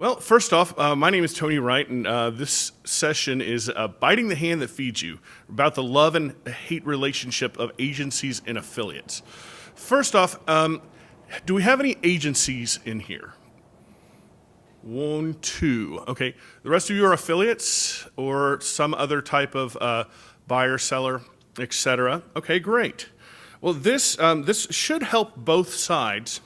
Well, first off, my name is Tony Wright, and this session is Biting the Hand That Feeds You, about the love and hate relationship of agencies and affiliates. First off, do we have any agencies in here? One, two. Okay. The rest of you are affiliates or some other type of buyer, seller, etc. Okay, great. Well, this should help both sides.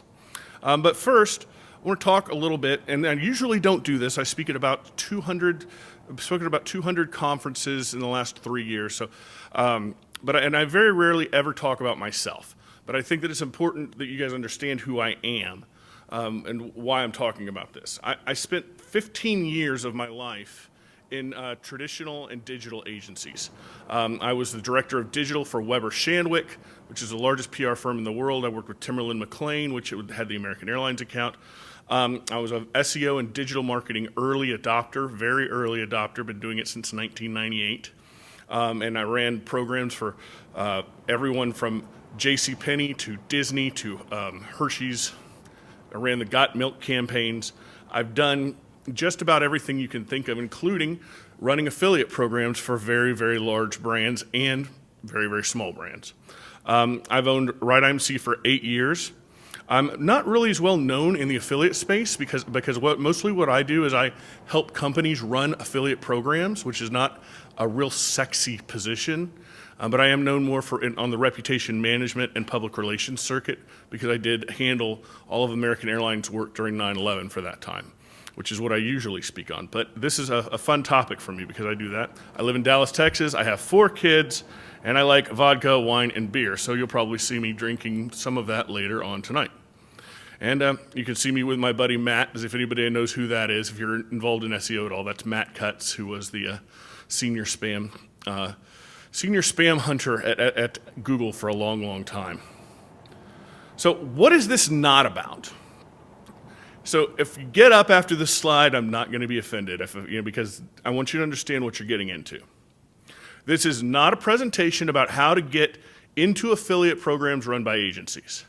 But first, I want to talk a little bit, and I usually don't do this. I speak at about 200. I've spoken at about 200 conferences in the last 3 years. So, and I very rarely ever talk about myself. But I think that it's important that you guys understand who I am and why I'm talking about this. I spent 15 years of my life in traditional and digital agencies. I was the director of digital for Weber Shandwick, which is the largest PR firm in the world. I worked with Timberland McLean, which had the American Airlines account. I was an SEO and digital marketing early adopter, very early adopter, been doing it since 1998. And I ran programs for everyone from JCPenney to Disney to Hershey's. I ran the Got Milk campaigns. I've done just about everything you can think of, including running affiliate programs for very, very large brands and very, very small brands. I've owned WrightIMC for 8 years. I'm not really as well known in the affiliate space because mostly what I do is I help companies run affiliate programs, which is not a real sexy position. But I am known more on the reputation management and public relations circuit because I did handle all of American Airlines work during 9/11 for that time, which is what I usually speak on. But this is a fun topic for me because I do that. I live in Dallas, Texas. I have 4 kids, and I like vodka, wine, and beer. So you'll probably see me drinking some of that later on tonight. And you can see me with my buddy Matt, as if anybody knows who that is. If you're involved in SEO at all, that's Matt Cutts, who was the senior spam hunter at Google for a long, long time. So what is this not about? So if you get up after this slide, I'm not going to be offended because I want you to understand what you're getting into. This is not a presentation about how to get into affiliate programs run by agencies.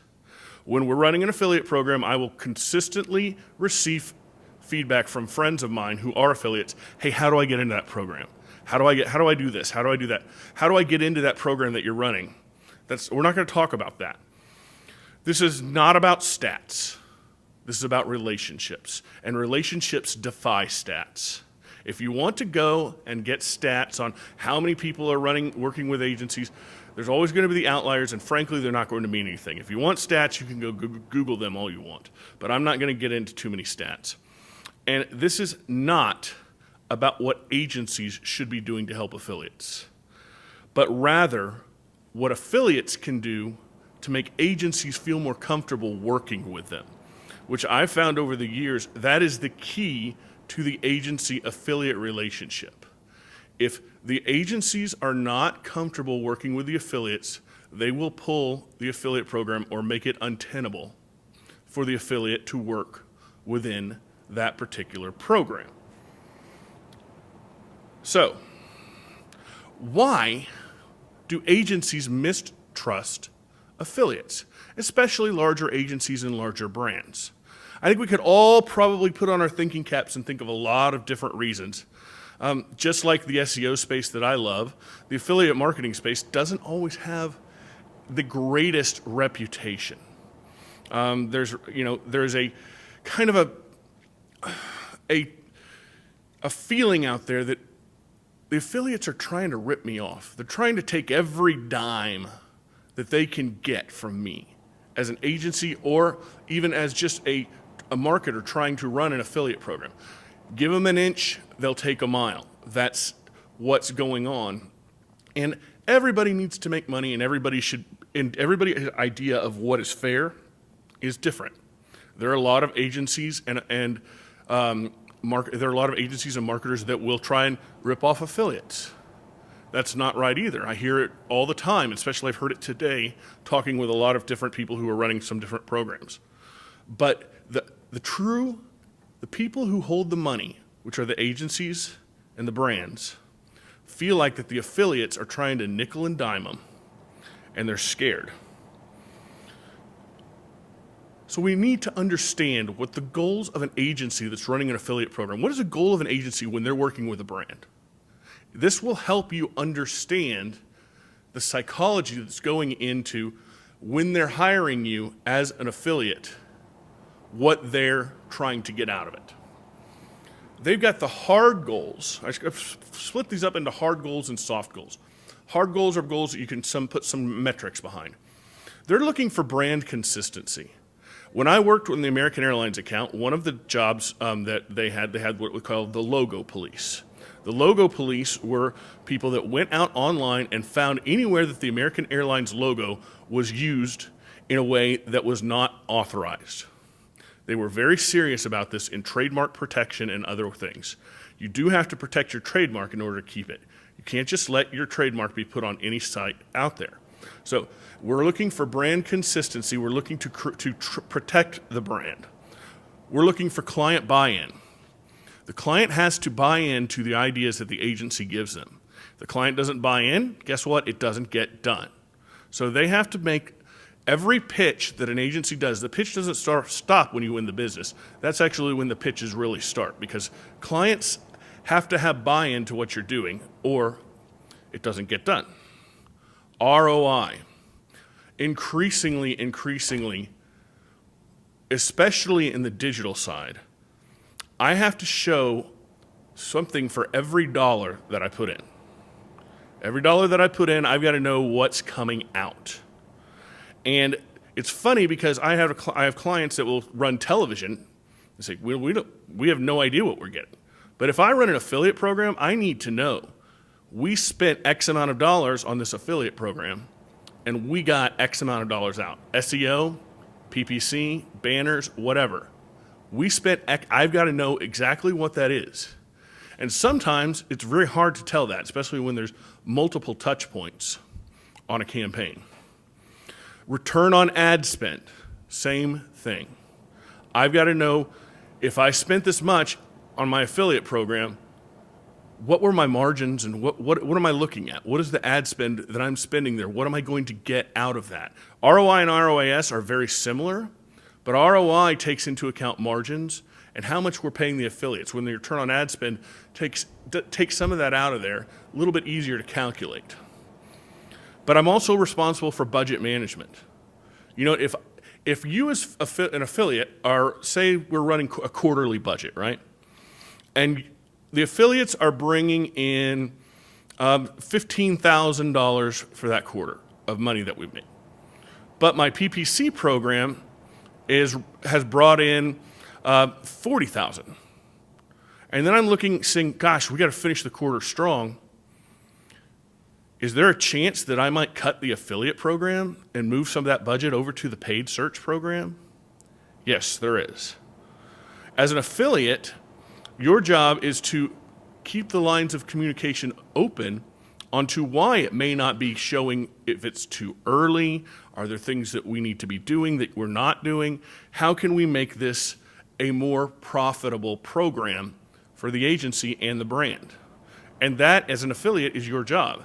When we're running an affiliate program, I will consistently receive feedback from friends of mine who are affiliates. Hey, how do I get into that program? How do I do this? How do I do that? How do I get into that program that you're running? We're not going to talk about that. This is not about stats. This is about relationships, and relationships defy stats. If you want to go and get stats on how many people are working with agencies, there's always going to be the outliers, and frankly, they're not going to mean anything. If you want stats, you can go Google them all you want, but I'm not going to get into too many stats. And this is not about what agencies should be doing to help affiliates, but rather what affiliates can do to make agencies feel more comfortable working with them, which I've found over the years, that is the key to the agency-affiliate relationship. If the agencies are not comfortable working with the affiliates, they will pull the affiliate program or make it untenable for the affiliate to work within that particular program. So, why do agencies mistrust affiliates, especially larger agencies and larger brands? I think we could all probably put on our thinking caps and think of a lot of different reasons. Just like the SEO space that I love, the affiliate marketing space doesn't always have the greatest reputation. There's a kind of a feeling out there that the affiliates are trying to rip me off. They're trying to take every dime that they can get from me as an agency or even as just a marketer trying to run an affiliate program. Give them an inch, they'll take a mile. That's what's going on. And everybody needs to make money, and everybody's idea of what is fair is different. There are a lot of agencies and there are a lot of agencies and marketers that will try and rip off affiliates. That's not right either. I hear it all the time, especially I've heard it today, talking with a lot of different people who are running some different programs. But the people who hold the money, which are the agencies and the brands, feel like that the affiliates are trying to nickel and dime them, and they're scared. So we need to understand what the goals of an agency that's running an affiliate program. What is the goal of an agency when they're working with a brand? This will help you understand the psychology that's going into when they're hiring you as an affiliate, what they're trying to get out of it. They've got the hard goals. I've split these up into hard goals and soft goals. Hard goals are goals that you can put some metrics behind. They're looking for brand consistency. When I worked in the American Airlines account, one of the jobs that they had what we call the logo police. The logo police were people that went out online and found anywhere that the American Airlines logo was used in a way that was not authorized. They were very serious about this in trademark protection and other things. You do have to protect your trademark in order to keep it. You can't just let your trademark be put on any site out there. So we're looking for brand consistency. We're looking to protect the brand. We're looking for client buy-in. The client has to buy into the ideas that the agency gives them. If the client doesn't buy in, guess what? It doesn't get done. So they have to make every pitch that an agency does. The pitch doesn't stop when you win the business. That's actually when the pitches really start, because clients have to have buy-in to what you're doing or it doesn't get done. ROI. Increasingly, especially in the digital side, I have to show something for every dollar that I put in. Every dollar that I put in, I've got to know what's coming out. And it's funny because I have clients that will run television and say, we have no idea what we're getting. But if I run an affiliate program, I need to know we spent X amount of dollars on this affiliate program and we got X amount of dollars out. SEO, PPC, banners, whatever. I've got to know exactly what that is. And sometimes it's very hard to tell that, especially when there's multiple touch points on a campaign. Return on ad spend, same thing. I've got to know if I spent this much on my affiliate program, what were my margins and what am I looking at? What is the ad spend that I'm spending there? What am I going to get out of that? ROI and ROAS are very similar, but ROI takes into account margins and how much we're paying the affiliates. When the return on ad spend takes some of that out of there, a little bit easier to calculate. But I'm also responsible for budget management. You know, if you as an affiliate are, say we're running a quarterly budget, right? And the affiliates are bringing in $15,000 for that quarter of money that we've made. But my PPC program has brought in $40,000. And then I'm saying, gosh, we got to finish the quarter strong. Is there a chance that I might cut the affiliate program and move some of that budget over to the paid search program? Yes, there is. As an affiliate, your job is to keep the lines of communication open onto why it may not be showing, if it's too early. Are there things that we need to be doing that we're not doing? How can we make this a more profitable program for the agency and the brand? And that, as an affiliate, is your job.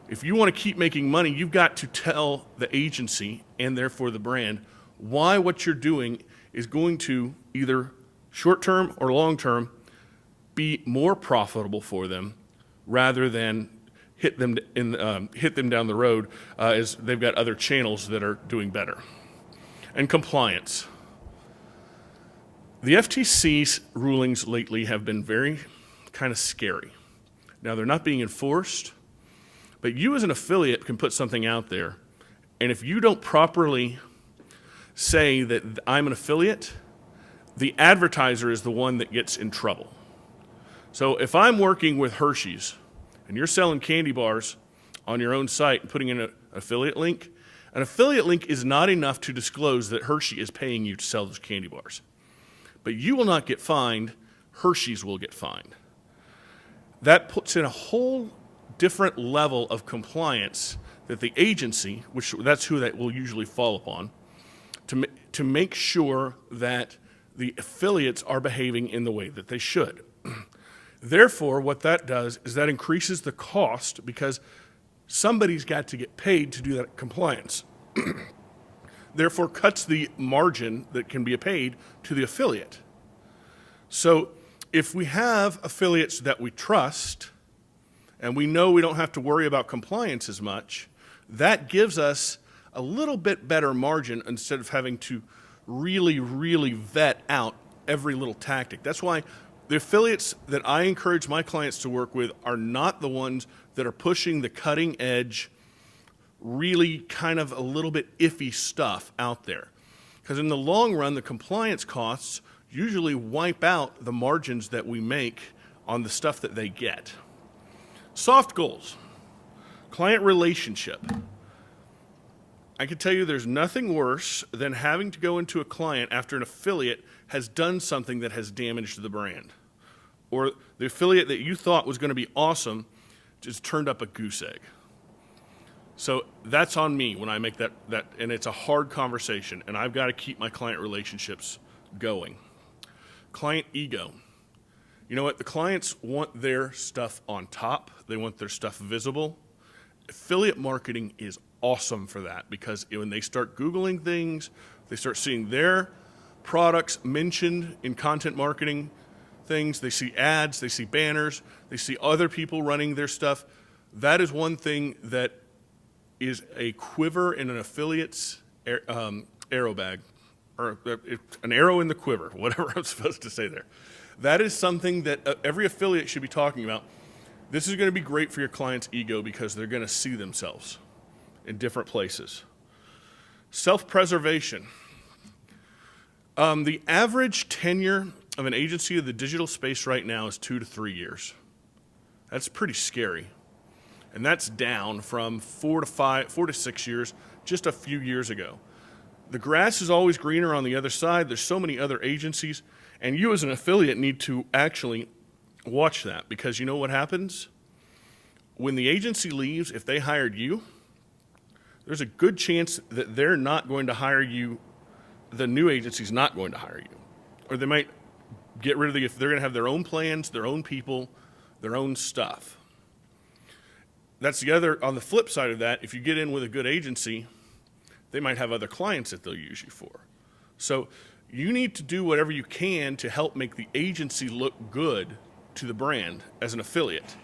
If you want to keep making money, you've got to tell the agency, and therefore the brand, why what you're doing is going to either short-term or long-term be more profitable for them rather than hit them down the road as they've got other channels that are doing better. And compliance. The FTC's rulings lately have been very kind of scary. Now, they're not being enforced, but you as an affiliate can put something out there, and if you don't properly say that I'm an affiliate, the advertiser is the one that gets in trouble. So if I'm working with Hershey's and you're selling candy bars on your own site and putting in an affiliate link is not enough to disclose that Hershey is paying you to sell those candy bars. But you will not get fined, Hershey's will get fined. That puts in a whole different level of compliance that the agency, which that's who that will usually fall upon, to make sure that the affiliates are behaving in the way that they should. Therefore, what that does is that increases the cost because somebody's got to get paid to do that compliance. therefore cuts the margin that can be paid to the affiliate. So if we have affiliates that we trust, and we know we don't have to worry about compliance as much, that gives us a little bit better margin instead of having to really, really vet out every little tactic. That's why the affiliates that I encourage my clients to work with are not the ones that are pushing the cutting edge, really kind of a little bit iffy stuff out there. Because in the long run, the compliance costs usually wipe out the margins that we make on the stuff that they get. Soft goals, client relationship. I can tell you there's nothing worse than having to go into a client after an affiliate has done something that has damaged the brand. Or the affiliate that you thought was going to be awesome just turned up a goose egg. So that's on me when I make that, and it's a hard conversation, and I've got to keep my client relationships going. Client ego. You know what? The clients want their stuff on top. They want their stuff visible. Affiliate marketing is awesome for that because when they start Googling things, they start seeing their products mentioned in content marketing things. They see ads, they see banners, they see other people running their stuff. That is one thing that is a quiver in an affiliate's arrow bag, or an arrow in the quiver, whatever I'm supposed to say there. That is something that every affiliate should be talking about. This is going to be great for your client's ego because they're going to see themselves in different places. Self-preservation. The average tenure of an agency in the digital space right now is 2 to 3 years. That's pretty scary. And that's down from 4 to 6 years just a few years ago. The grass is always greener on the other side. There's so many other agencies, and you as an affiliate need to actually watch that because you know what happens? When the agency leaves, if they hired you, there's a good chance that they're not going to hire you, the new agency's not going to hire you. Or they might get rid of if they're going to have their own plans, their own people, their own stuff. That's the other, on the flip side of that, if you get in with a good agency, they might have other clients that they'll use you for. So you need to do whatever you can to help make the agency look good to the brand as an affiliate.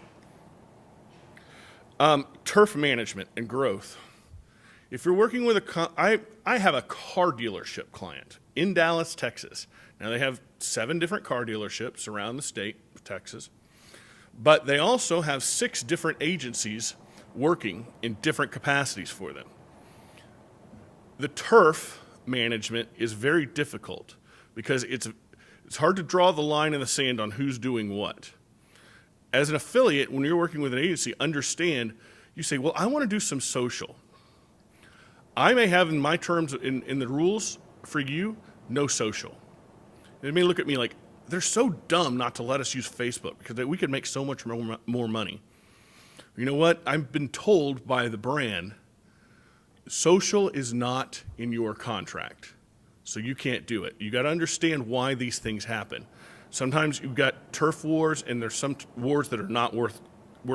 Turf management and growth. If you're working with I have a car dealership client in Dallas, Texas. Now they have 7 different car dealerships around the state of Texas. But they also have 6 different agencies working in different capacities for them. The turf management is very difficult because it's hard to draw the line in the sand on who's doing what. As an affiliate, when you're working with an agency, understand, you say, well, I want to do some social. I may have in my terms, in the rules for you, no social. They may look at me like, they're so dumb not to let us use Facebook because we could make so much more money. You know what? I've been told by the brand, social is not in your contract, so you can't do it. You got to understand why these things happen. Sometimes you've got turf wars, and there's some wars that are not worth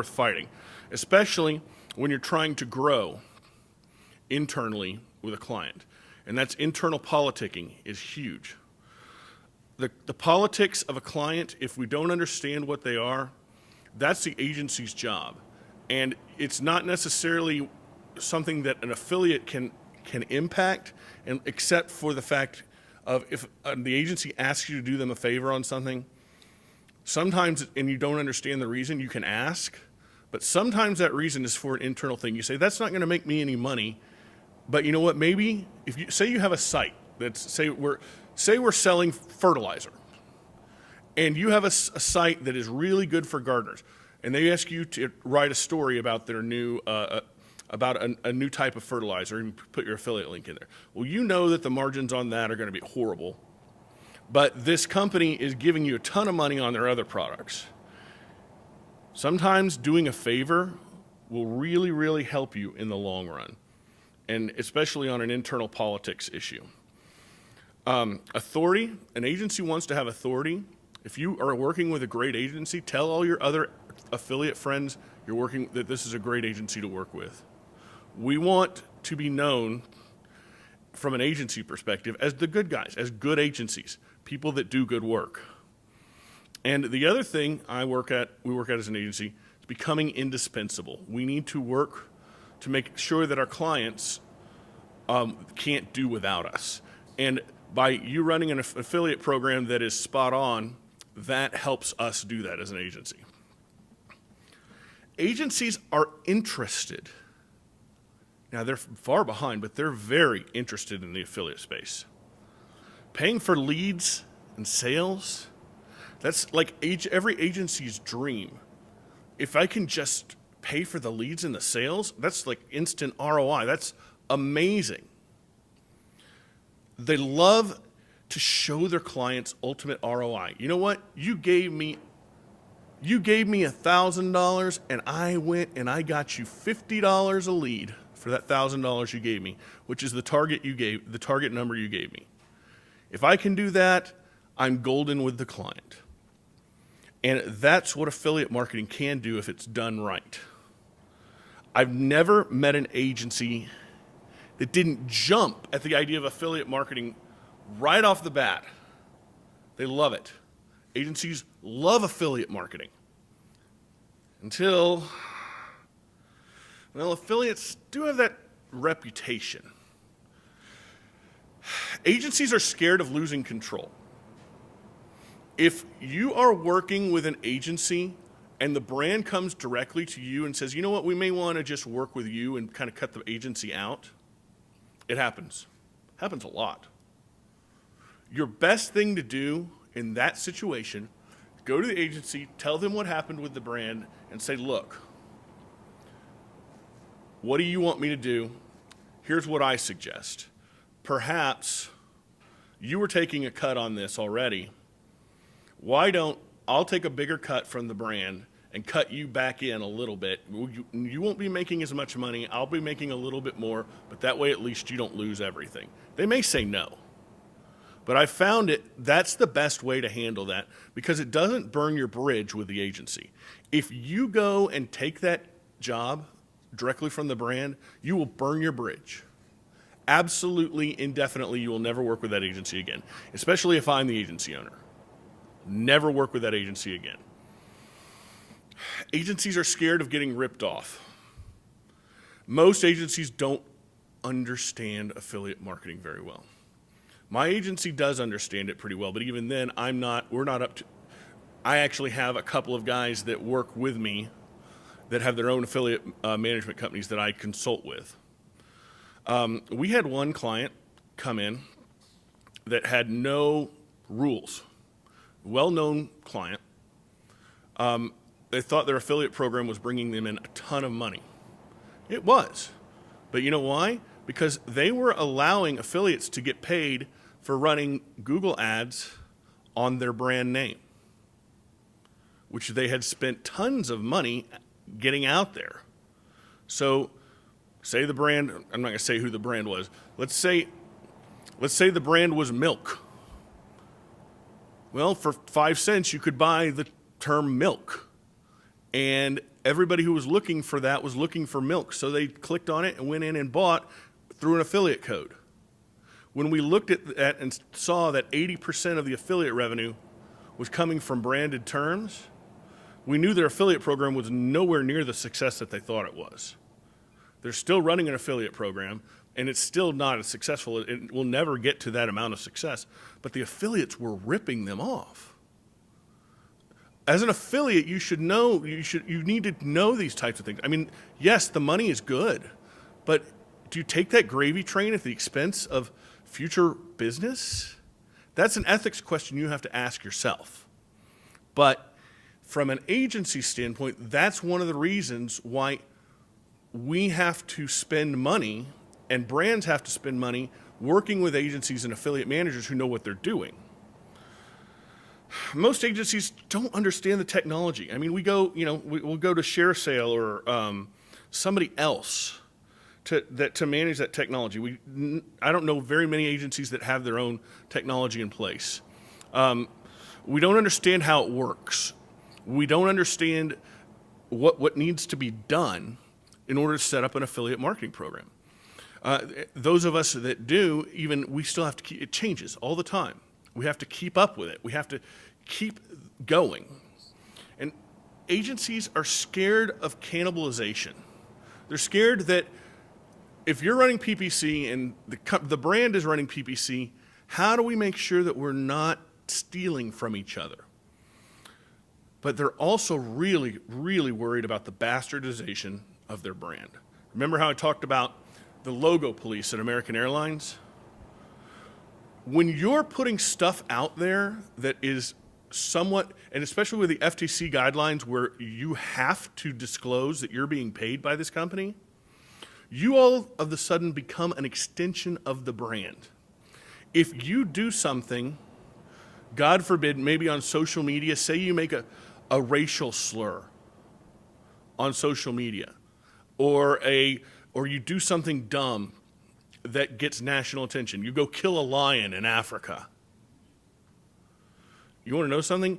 fighting, especially when you're trying to grow internally with a client. And that's internal politicking is huge. The politics of a client, if we don't understand what they are, that's the agency's job. And it's not necessarily something that an affiliate can impact, and except for the fact of if the agency asks you to do them a favor on something, sometimes, and you don't understand the reason, you can ask, but sometimes that reason is for an internal thing. You say, that's not going to make me any money, but you know what, maybe, if you say you have a site, say we're selling fertilizer, and you have a site that is really good for gardeners, and they ask you to write a story about their new about a new type of fertilizer, and put your affiliate link in there. Well, you know that the margins on that are going to be horrible, but this company is giving you a ton of money on their other products. Sometimes doing a favor will really, really help you in the long run, and especially on an internal politics issue. Authority, an agency wants to have authority. If you are working with a great agency, tell all your other affiliate friends that this is a great agency to work with. We want to be known from an agency perspective as the good guys, as good agencies, people that do good work. And the other thing we work at as an agency is becoming indispensable. We need to work to make sure that our clients can't do without us. And by you running an affiliate program that is spot on, that helps us do that as an agency. Agencies are interested. Now, they're far behind, but they're very interested in the affiliate space. Paying for leads and sales, that's like every agency's dream. If I can just pay for the leads and the sales, that's like instant ROI. That's amazing. They love to show their clients ultimate ROI. You know what? You gave me $1,000 and I went and I got you $50 a lead for that $1,000 you gave me, which is the target number you gave me. If I can do that, I'm golden with the client. And that's what affiliate marketing can do if it's done right. I've never met an agency that didn't jump at the idea of affiliate marketing right off the bat. They love it. Agencies love affiliate marketing. Until, well, affiliates do have that reputation. Agencies are scared of losing control. If you are working with an agency and the brand comes directly to you and says, you know what, we may want to just work with you and kind of cut the agency out, it happens. Happens a lot. Your best thing to do in that situation, go to the agency, tell them what happened with the brand, and say, look, what do you want me to do? Here's what I suggest. Perhaps you were taking a cut on this already. Why don't I'll take a bigger cut from the brand and cut you back in a little bit. You won't be making as much money. I'll be making a little bit more, but that way at least you don't lose everything. They may say no. But I found that's the best way to handle that because it doesn't burn your bridge with the agency. If you go and take that job directly from the brand, you will burn your bridge. Absolutely, indefinitely, you will never work with that agency again, especially if I'm the agency owner. Never work with that agency again. Agencies are scared of getting ripped off. Most agencies don't understand affiliate marketing very well. My agency does understand it pretty well, but even then, we're not up to, I actually have a couple of guys that work with me that have their own affiliate management companies that I consult with. We had one client come in that had no rules. Well-known client. They thought their affiliate program was bringing them in a ton of money. It was. But you know why? Because they were allowing affiliates to get paid for running Google ads on their brand name, which they had spent tons of money getting out there. So say the brand, I'm not going to say who the brand was. Let's say the brand was milk. Well, for 5 cents, you could buy the term milk. And everybody who was looking for that was looking for milk. So they clicked on it and went in and bought through an affiliate code. When we looked at that and saw that 80% of the affiliate revenue was coming from branded terms, we knew their affiliate program was nowhere near the success that they thought it was. They're still running an affiliate program, and it's still not as successful. It will never get to that amount of success. But the affiliates were ripping them off. As an affiliate, you need to know these types of things. I mean, yes, the money is good, but do you take that gravy train at the expense of future business? That's an ethics question you have to ask yourself. But from an agency standpoint, that's one of the reasons why we have to spend money and brands have to spend money working with agencies and affiliate managers who know what they're doing. Most agencies don't understand the technology. I mean, we'll go to ShareSale or somebody else to manage that technology. I don't know very many agencies that have their own technology in place. We don't understand how it works. We don't understand what needs to be done in order to set up an affiliate marketing program. Those of us that do, we still have to keep, it changes all the time. We have to keep up with it. We have to keep going. And agencies are scared of cannibalization. They're scared that if you're running PPC and the brand is running PPC, how do we make sure that we're not stealing from each other? But they're also really, really worried about the bastardization of their brand. Remember how I talked about the logo police at American Airlines? When you're putting stuff out there that is somewhat, and especially with the FTC guidelines where you have to disclose that you're being paid by this company, you all of a sudden become an extension of the brand. If you do something, God forbid, maybe on social media, say you make a racial slur on social media, or you do something dumb that gets national attention. You go kill a lion in Africa. You want to know something?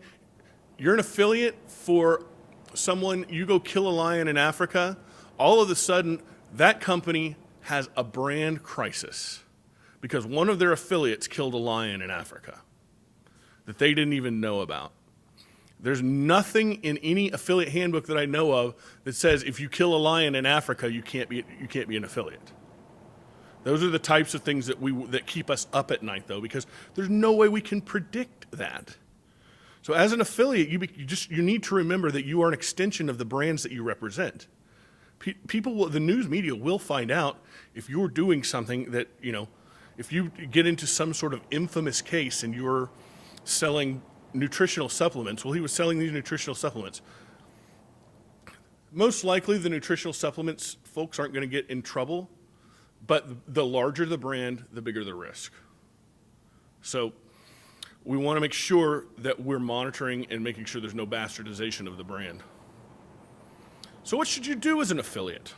You're an affiliate for someone, you go kill a lion in Africa, all of a sudden that company has a brand crisis because one of their affiliates killed a lion in Africa that they didn't even know about. There's nothing in any affiliate handbook that I know of that says if you kill a lion in Africa, you can't be an affiliate. Those are the types of things that keep us up at night, though, because there's no way we can predict that. So as an affiliate, you need to remember that you are an extension of the brands that you represent. The news media will find out if you're doing something that, if you get into some sort of infamous case and you're selling nutritional supplements. Well, he was selling these nutritional supplements. Most likely the nutritional supplements folks aren't going to get in trouble, but the larger the brand, the bigger the risk. So we want to make sure that we're monitoring and making sure there's no bastardization of the brand. So what should you do as an affiliate?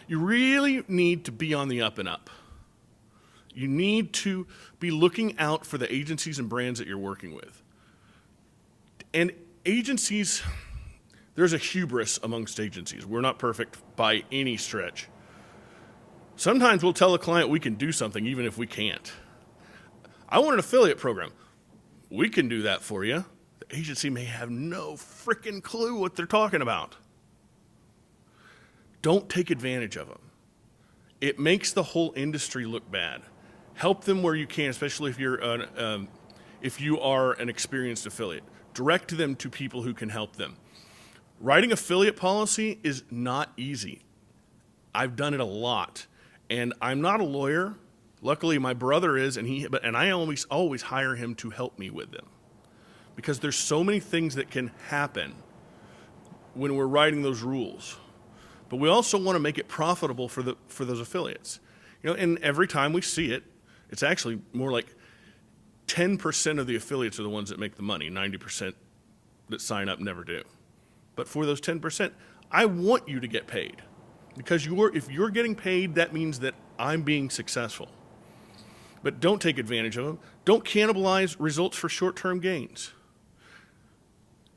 You really need to be on the up and up. You need to be looking out for the agencies and brands that you're working with. And agencies, there's a hubris amongst agencies. We're not perfect by any stretch. Sometimes we'll tell a client we can do something even if we can't. I want an affiliate program. We can do that for you. The agency may have no freaking clue what they're talking about. Don't take advantage of them. It makes the whole industry look bad. Help them where you can, especially if you are an experienced affiliate. Direct them to people who can help them. Writing affiliate policy is not easy. I've done it a lot, and I'm not a lawyer. Luckily, my brother is, and I always hire him to help me with them, because there's so many things that can happen when we're writing those rules. But we also want to make it profitable for those affiliates. And every time we see it, it's actually more like 10% of the affiliates are the ones that make the money. 90% that sign up never do. But for those 10%, I want you to get paid. Because if you're getting paid, that means that I'm being successful. But don't take advantage of them. Don't cannibalize results for short-term gains.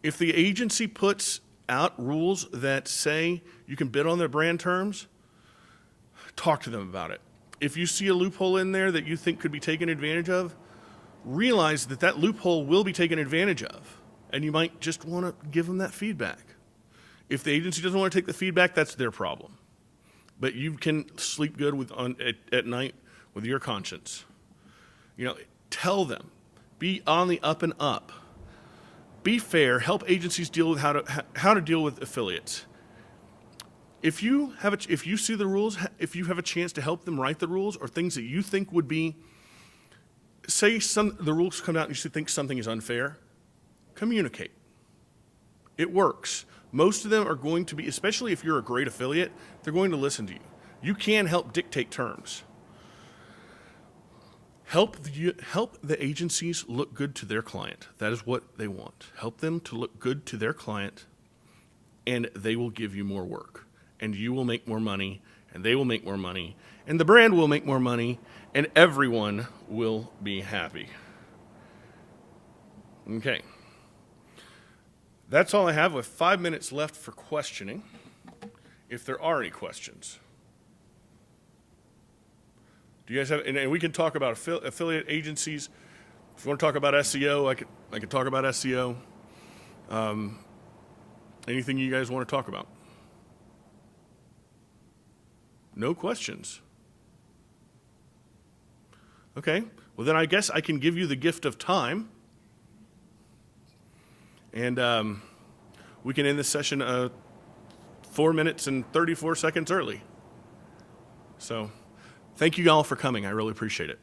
If the agency puts out rules that say you can bid on their brand terms, talk to them about it. If you see a loophole in there that you think could be taken advantage of, realize that loophole will be taken advantage of, and you might just want to give them that feedback. If the agency doesn't want to take the feedback, that's their problem. But you can sleep good at night with your conscience. Tell them. Be on the up and up. Be fair. Help agencies deal with how to deal with affiliates. If you see the rules, if you have a chance to help them write the rules or things that you think would be, the rules come out and you think something is unfair, communicate. It works. Most of them are going to be, especially if you're a great affiliate, they're going to listen to you. You can help dictate terms. Help the agencies look good to their client. That is what they want. Help them to look good to their client, and they will give you more work. And you will make more money, and they will make more money, and the brand will make more money, and everyone will be happy. Okay. That's all I have with 5 minutes left for questioning, if there are any questions. Do you guys have? And we can talk about affiliate agencies. If you want to talk about SEO, I could talk about SEO. Anything you guys want to talk about? No questions. Okay. Well, then I guess I can give you the gift of time. And we can end this session 4 minutes and 34 seconds early. So thank you all for coming. I really appreciate it.